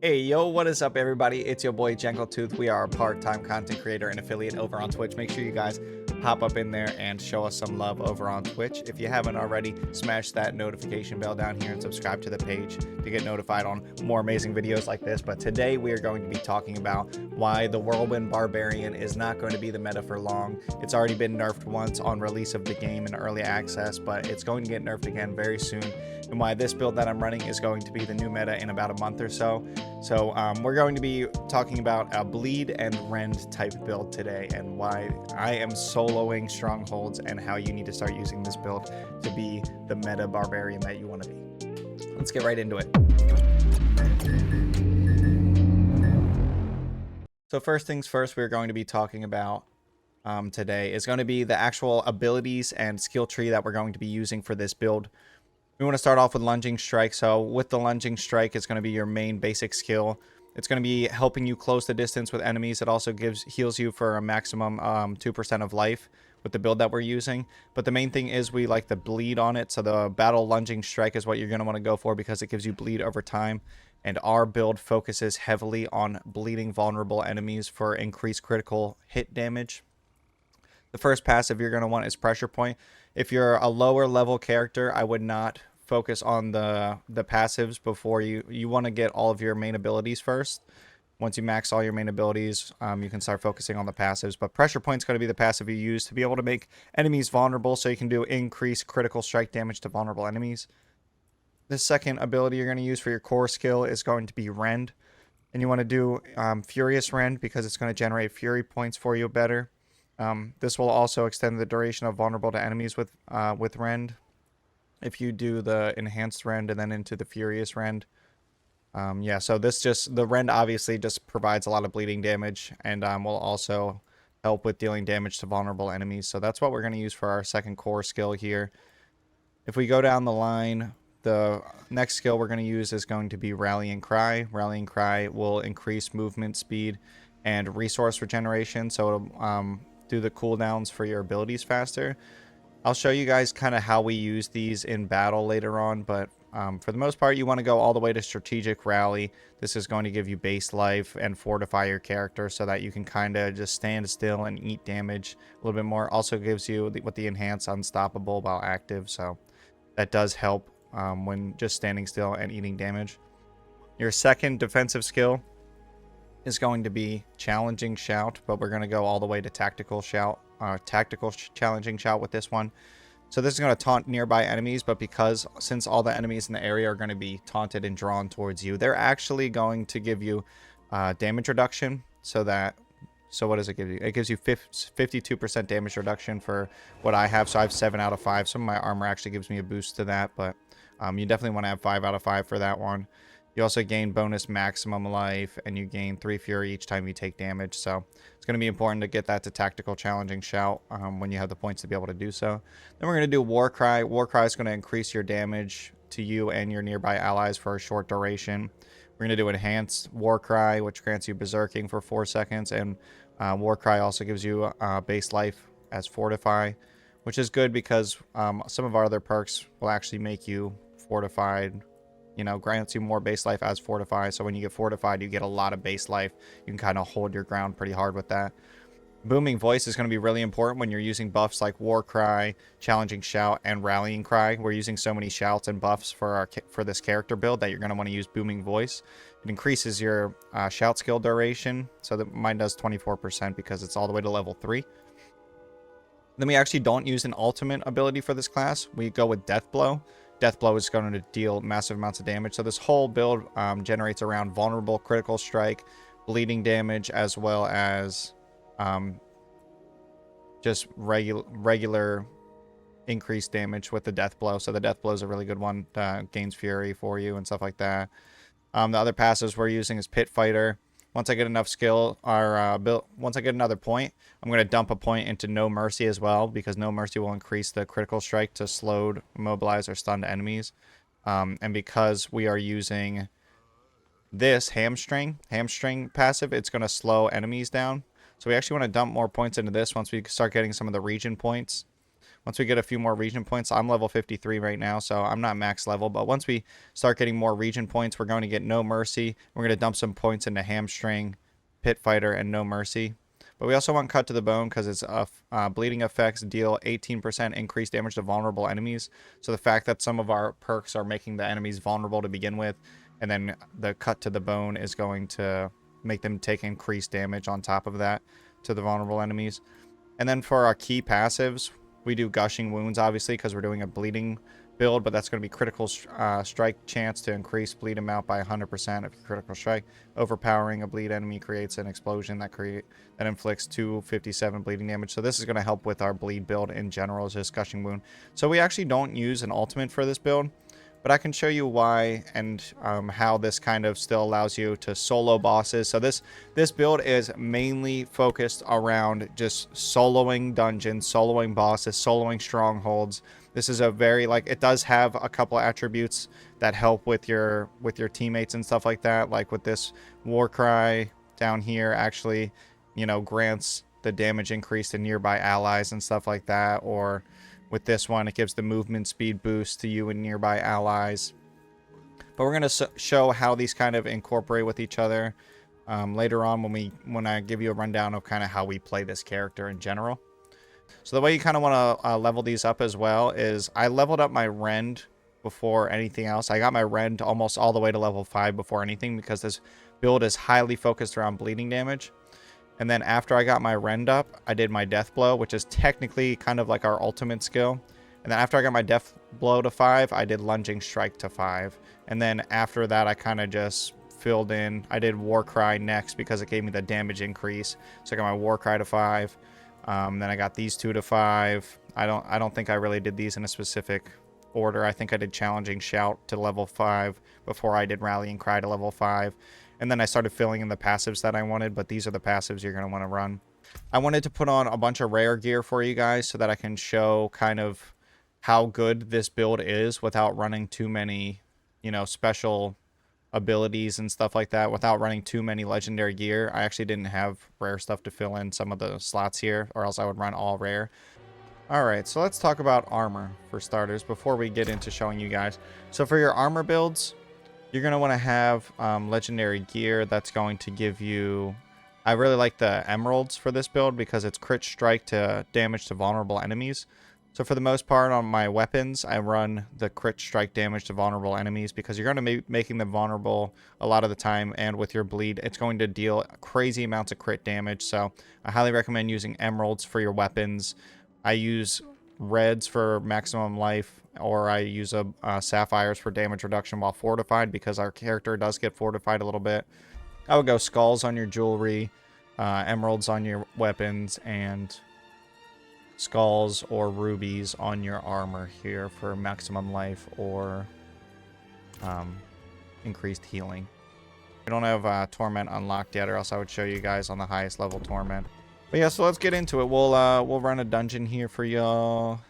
Hey, yo, what is up, everybody? It's your boy Jenklet. We are a part-time content creator and affiliate over on Twitch. Make sure you guys hop up in there and show us some love over on Twitch. If you haven't already, smash that notification bell down here and subscribe to the page to get notified on more amazing videos like this. But today we are going to be talking about why the Whirl Wind Barbarian is not going to be the meta for long. It's already been nerfed once on release of the game in early access, but it's going to get nerfed again very soon, and why this build that I'm running is going to be the new meta in about a month or so. So we're going to be talking about a bleed and rend type build today, and why I am soloing Strongholds and how you need to start using this build to be the meta barbarian that you want to be. Let's get right into it. So first things first, we're going to be talking about today is going to be the actual abilities and skill tree that we're going to be using for this build. We want to start off with Lunging Strike. So with the Lunging Strike, it's going to be your main basic skill. It's going to be helping you close the distance with enemies. It also heals you for a maximum 2% of life with the build that we're using. But the main thing is we like the bleed on it. So the Battle Lunging Strike is what you're going to want to go for because it gives you bleed over time. And our build focuses heavily on bleeding vulnerable enemies for increased critical hit damage. The first passive you're going to want is Pressure Point. If you're a lower level character, I would not focus on the passives before you want to get all of your main abilities first. Once you max all your main abilities, you can start focusing on the passives. But Pressure Point is going to be the passive you use to be able to make enemies vulnerable, so you can do increased critical strike damage to vulnerable enemies. The second ability you're going to use for your core skill is going to be Rend. And you want to do Furious Rend because it's going to generate Fury points for you better. This will also extend the duration of vulnerable to enemies with Rend. If you do the Enhanced Rend and then into the Furious Rend. Yeah, so the Rend obviously just provides a lot of bleeding damage, and will also help with dealing damage to vulnerable enemies. So that's what we're going to use for our second core skill here. If we go down the line, the next skill we're going to use is going to be Rallying Cry. Rallying Cry will increase movement speed and resource regeneration, so it'll do the cooldowns for your abilities faster. I'll show you guys kind of how we use these in battle later on, but for the most part, you want to go all the way to Strategic Rally. This is going to give you base life and fortify your character so that you can kind of just stand still and eat damage a little bit more. Also gives you with the Enhanced Unstoppable while active, so that does help when just standing still and eating damage. Your second defensive skill is going to be Challenging Shout, but we're going to go all the way to Tactical Shout. Challenging Shout with this one. So this is going to taunt nearby enemies, but since all the enemies in the area are going to be taunted and drawn towards you, they're actually going to give you damage reduction. So what does it give you? It gives you 52% damage reduction for what I have. So I have 7 out of 5. Some of my armor actually gives me a boost to that, but you definitely want to have 5 out of 5 for that one. You also gain bonus maximum life, and you gain 3 fury each time you take damage. So it's going to be important to get that to Tactical Challenging Shout when you have the points to be able to do so. Then we're going to do War Cry. War Cry is going to increase your damage to you and your nearby allies for a short duration. We're going to do Enhanced War Cry, which grants you Berserking for 4 seconds. And War Cry also gives you base life as Fortify, which is good because some of our other perks will actually make you fortified. You know, grants you more base life as Fortify. So when you get Fortified, you get a lot of base life. You can kind of hold your ground pretty hard with that. Booming Voice is going to be really important when you're using buffs like War Cry, Challenging Shout, and Rallying Cry. We're using so many shouts and buffs for this character build that you're going to want to use Booming Voice. It increases your shout skill duration. So that mine does 24% because it's all the way to level 3. Then we actually don't use an ultimate ability for this class. We go with Death Blow. Death Blow is going to deal massive amounts of damage. So this whole build generates around vulnerable, critical strike, bleeding damage, as well as just regular increased damage with the Death Blow. So the Death Blow is a really good one. Gains fury for you and stuff like that. The other passives we're using is Pit Fighter. Once I get enough skill, once I get another point, I'm going to dump a point into No Mercy as well, because No Mercy will increase the critical strike to slowed, immobilized, or stunned enemies. And because we are using this hamstring passive, it's going to slow enemies down. So we actually want to dump more points into this once we start getting some of the region points. Once we get a few more region points, I'm level 53 right now, so I'm not max level. But once we start getting more region points, we're going to get No Mercy. We're going to dump some points into Hamstring, Pit Fighter, and No Mercy. But we also want Cut to the Bone because its bleeding effects deal 18% increased damage to vulnerable enemies. So the fact that some of our perks are making the enemies vulnerable to begin with, and then the Cut to the Bone is going to make them take increased damage on top of that to the vulnerable enemies. And then for our key passives, we do Gushing Wounds, obviously, because we're doing a bleeding build, but that's going to be critical strike chance to increase bleed amount by 100% of your critical strike. Overpowering a bleed enemy creates an explosion that inflicts 257 bleeding damage. So this is going to help with our bleed build in general, is just Gushing Wound. So we actually don't use an ultimate for this build, but I can show you why and how this kind of still allows you to solo bosses. So this build is mainly focused around just soloing dungeons, soloing bosses, soloing strongholds. This is a very, like, it does have a couple attributes that help with your teammates and stuff like that. Like with this Warcry down here actually, you know, grants the damage increase to nearby allies and stuff like that. Or with this one, it gives the movement speed boost to you and nearby allies. But we're going to show how these kind of incorporate with each other later on when I give you a rundown of kind of how we play this character in general. So the way you kind of want to level these up as well is I leveled up my Rend before anything else. I got my Rend almost all the way to level 5 before anything because this build is highly focused around bleeding damage. And then after I got my Rend up, I did my Death Blow, which is technically kind of like our ultimate skill. And then after I got my Death Blow to 5, I did Lunging Strike to 5. And then after that, I kind of just filled in. I did Warcry next because it gave me the damage increase. So I got my Warcry to 5. Then I got these two to 5. I don't think I really did these in a specific order. I think I did Challenging Shout to level 5 before I did Rallying Cry to level 5. And then I started filling in the passives that I wanted, but these are the passives you're going to want to run. I wanted to put on a bunch of rare gear for you guys so that I can show kind of how good this build is without running too many, you know, special abilities and stuff like that, without running too many legendary gear. I actually didn't have rare stuff to fill in some of the slots here, or else I would run all rare. Alright, so let's talk about armor for starters before we get into showing you guys. So for your armor builds, you're going to want to have legendary gear that's going to give you... I really like the emeralds for this build because it's crit strike to damage to vulnerable enemies. So for the most part on my weapons, I run the crit strike damage to vulnerable enemies because you're going to be making them vulnerable a lot of the time, and with your bleed, it's going to deal crazy amounts of crit damage. So I highly recommend using emeralds for your weapons. I use reds for maximum life, or I use sapphires for damage reduction while fortified because our character does get fortified a little bit. I would go skulls on your jewelry, emeralds on your weapons, and skulls or rubies on your armor here for maximum life or increased healing. We don't have Torment unlocked yet, or else I would show you guys on the highest level Torment. But yeah, so let's get into it. We'll run a dungeon here for y'all.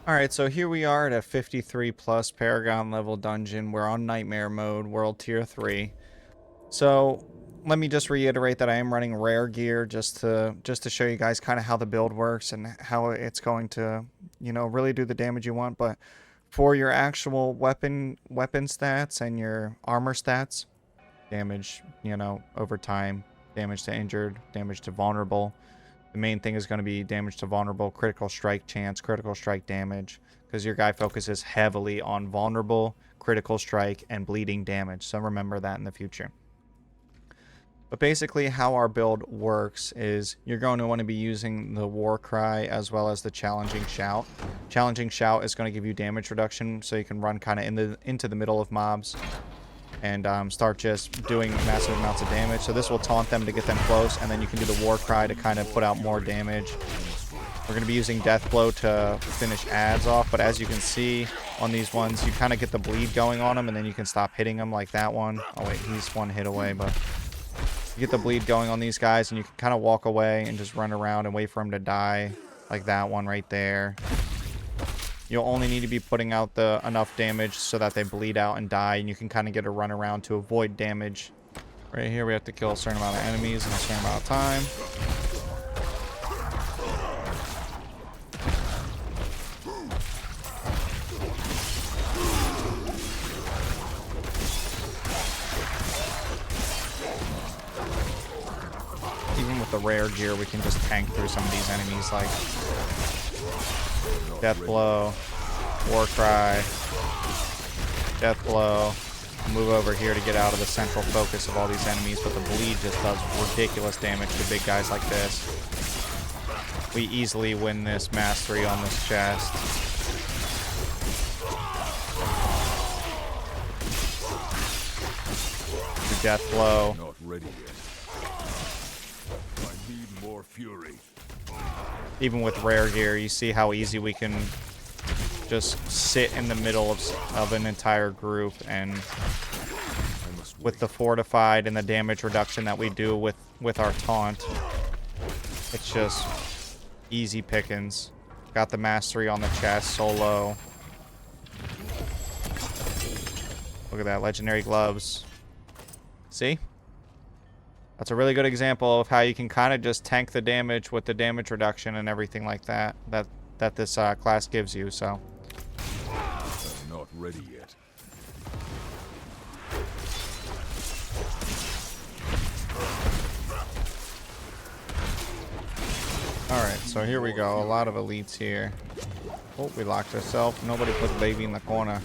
Alright, so here we are at a 53 plus Paragon level dungeon. We're on Nightmare mode, World Tier 3. So let me just reiterate that I am running rare gear just to show you guys kind of how the build works and how it's going to, you know, really do the damage you want. But for your actual weapon stats and your armor stats, damage, you know, over time, damage to injured, damage to vulnerable. The main thing is going to be damage to vulnerable, critical strike chance, critical strike damage, because your guy focuses heavily on vulnerable, critical strike, and bleeding damage. So remember that in the future. But basically how our build works is you're going to want to be using the Warcry as well as the Challenging Shout. Challenging Shout is going to give you damage reduction, so you can run kind of into the middle of mobs and start just doing massive amounts of damage. So this will taunt them to get them close, and then you can do the Warcry to kind of put out more damage. We're going to be using Death Blow to finish ads off, but as you can see on these ones, you kind of get the bleed going on them, and then you can stop hitting them like that one. Oh wait, he's one hit away, but you get the bleed going on these guys, and you can kind of walk away and just run around and wait for him to die, like that one right there. You'll only need to be putting out enough damage so that they bleed out and die, and you can kind of get a run around to avoid damage. Right here, we have to kill a certain amount of enemies in a certain amount of time. with the rare gear, we can just tank through some of these enemies like Death Blow, War Cry, Death Blow. Move over here to get out of the central focus of all these enemies, but the bleed just does ridiculous damage to big guys like this. We easily win this mastery on this chest. Death Blow. Not ready yet. I need more fury. Even with rare gear, you see how easy we can just sit in the middle of an entire group, and with the fortified and the damage reduction that we do with our taunt, it's just easy pickings. Got the mastery on the chest, solo. Look at that, legendary gloves. See? That's a really good example of how you can kind of just tank the damage with the damage reduction and everything like that that this class gives you. So I'm not ready yet. alright, so here we go. A lot of elites here. Oh, we locked ourselves. Nobody put the baby in the corner.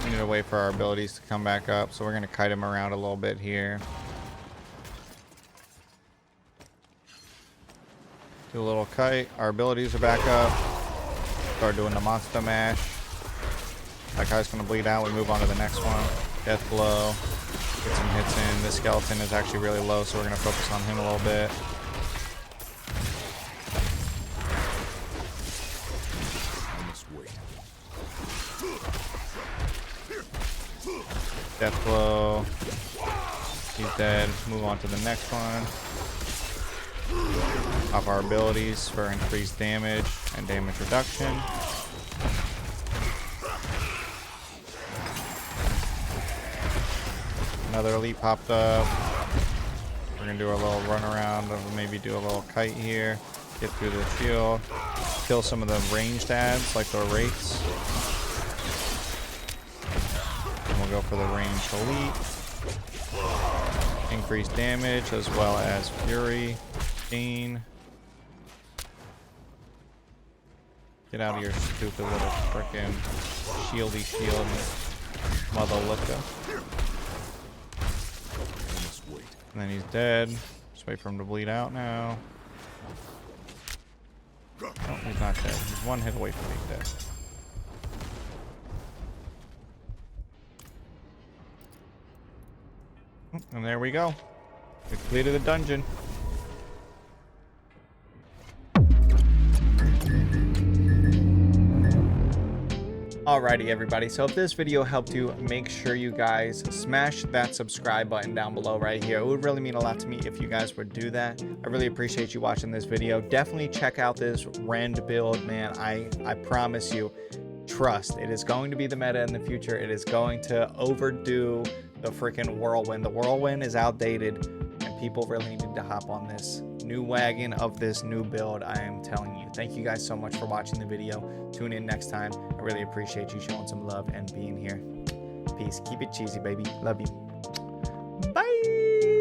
We need to wait for our abilities to come back up, so we're going to kite him around a little bit here. Do a little kite. Our abilities are back up. Start doing the monster mash. That guy's going to bleed out. We move on to the next one. Death Blow. Get some hits in. This skeleton is actually really low, so we're going to focus on him a little bit. Death Blow. He's dead. Move on to the next one. Pop our abilities for increased damage and damage reduction. Another elite popped up. We're gonna do a little run around, maybe do a little kite here. Get through the shield. Kill some of the ranged ads like the wraiths. Go for the range elite. Increase damage as well as fury gain. Get out of your stupid little frickin' shieldy shield, mother lifter. And then he's dead. Just wait for him to bleed out now. Oh, he's not dead. He's one hit away from being dead. And there we go. We completed the dungeon. Alrighty everybody, so if this video helped you, make sure you guys smash that subscribe button down below right here. It would really mean a lot to me if you guys would do that. I really appreciate you watching this video. Definitely check out this REND build, man. I promise you, trust, it is going to be the meta in the future. It is going to overdo the freaking Whirlwind. The Whirlwind is outdated, and people really need to hop on this new wagon of this new build. I am telling you. Thank you guys so much for watching the video. Tune in next time. I really appreciate you showing some love and being here. Peace. Keep it cheesy, baby. Love you. Bye.